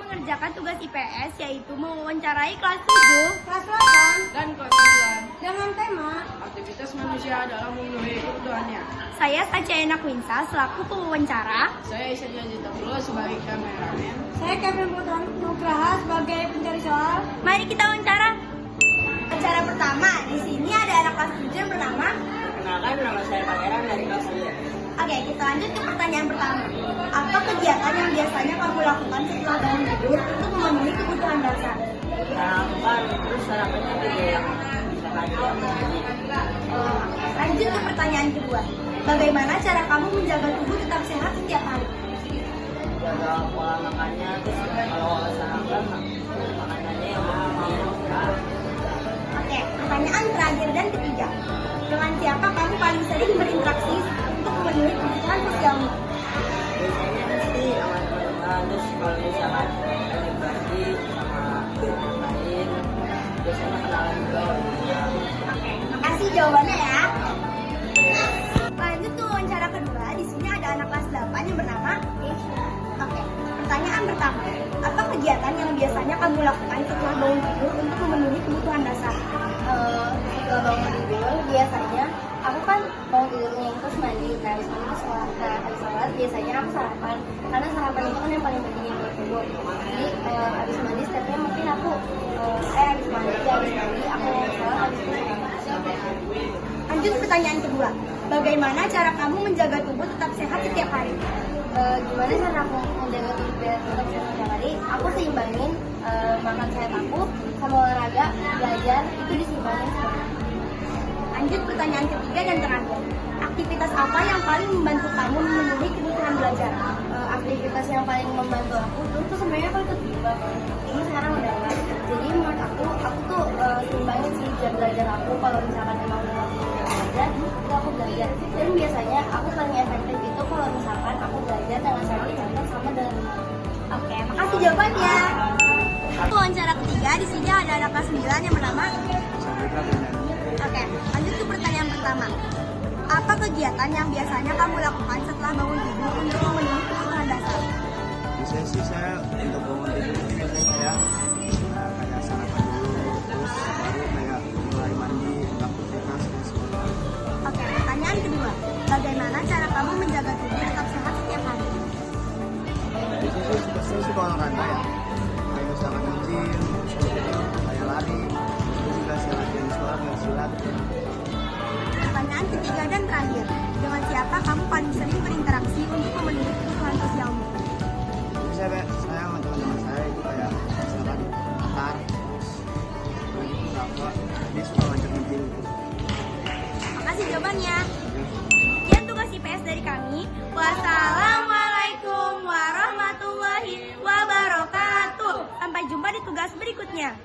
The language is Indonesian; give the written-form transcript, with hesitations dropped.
mengerjakan tugas IPS yaitu mewawancarai kelas 7, kelas 8, dan kelas 9 dengan tema aktivitas manusia dalam memenuhi kebutuhannya. Saya Saciana Quinsa selaku pewawancara. Saya Isa Jazitullah sebagai kameramen. saya Kevin Putra Nugraha sebagai pencari soal. Mari kita wawancara. Wawancara pertama, di sini ada anak kelas 7 yang bernama. Perkenalkan, nama saya Pangeran dari kelas 3. Oke, kita lanjut ke pertanyaan pertama. Apa kegiatan yang biasanya kamu lakukan setelah bangun tidur untuk memenuhi kebutuhan dasar? Sarapan, terus sarapannya juga yang bisa aja. Lanjut ke pertanyaan kedua. Bagaimana cara kamu menjaga tubuh tetap sehat setiap hari? Jaga pola makannya, terus kalau sarapan, makanannya yang bergizi. Oke, pertanyaan terakhir dan ketiga. Dengan siapa kamu paling sering berinteraksi untuk memenuhi kebutuhan sosialmu? Biasanya pasti sama teman-teman, terus kalau misalkan lagi bagi sama yang lain, biasanya kenalan juga. Oke, makasih jawabannya ya. Lanjut ke wawancara kedua. Di sini ada anak kelas 8 yang bernama Keisha. Oke, pertanyaan pertama. Apa kegiatan yang biasanya kamu lakukan setelah bangun tidur untuk memenuhi kebutuhan dasar? Setelah bangun tidur, biasanya aku kan bangun tidurnya terus mandi, habis mandi sholat, habis sholat biasanya aku sarapan, karena sarapan itu kan yang paling penting buat tubuh. Jadi habis mandi stepnya mungkin aku habis mandi aku sholat, habis itu sarapan. Lanjut pertanyaan kedua. Bagaimana cara kamu menjaga tubuh tetap sehat setiap hari? Gimana cara aku menjaga tubuh biar tetap sehat setiap hari? Aku seimbangin makan sehat aku sama olahraga, belajar itu diseimbangin semua. Lanjut pertanyaan ketiga dan terakhir. Aktivitas apa yang paling membantu kamu memenuhi kebutuhan belajar? Aktivitas yang paling membantu aku dulu tuh sebenarnya aku ikut bimbel, ini sekarang udah enggak. Jadi menurut aku tuh seimbangin sih jam belajar aku. Kalau misalkan emang udah belajar itu aku belajar, dan biasanya aku paling efektif itu kalau misalkan aku belajar dengan cara dicatat sama dengan Oke, makasih jawabannya. Wawancara ketiga, di sini ada anak kelas 9 yang bernama. Oke, lanjut ke pertanyaan pertama. Apa kegiatan yang biasanya kamu lakukan setelah bangun tidur untuk memenuhi kebutuhan dasar? Biasanya sih saya untuk bangun tidur biasanya saya kayak sarapan dulu, terus baru kayak mulai mandi, aktivitas dan sekolah. Oke, pertanyaan kedua. Bagaimana cara kamu menjaga tubuh tetap sehat setiap hari? Biasanya sih saya suka olahraga ya, kayak misalkan nge-gym, kayak lari, terus juga saya latihan sekolah kayak silat. Pertanyaan ketiga dan terakhir. Dengan siapa kamu paling sering berinteraksi untuk memenuhi kebutuhan sosialmu? Jadi saya sama teman-teman saya itu kayak misalkan Atar, terus lagi apa, dia suka ngajak nge-gym gitu. Makasih jawabannya. Sekian tugas IPS dari kami. Wassalamualaikum warahmatullahi wabarakatuh. Sampai jumpa di tugas berikutnya.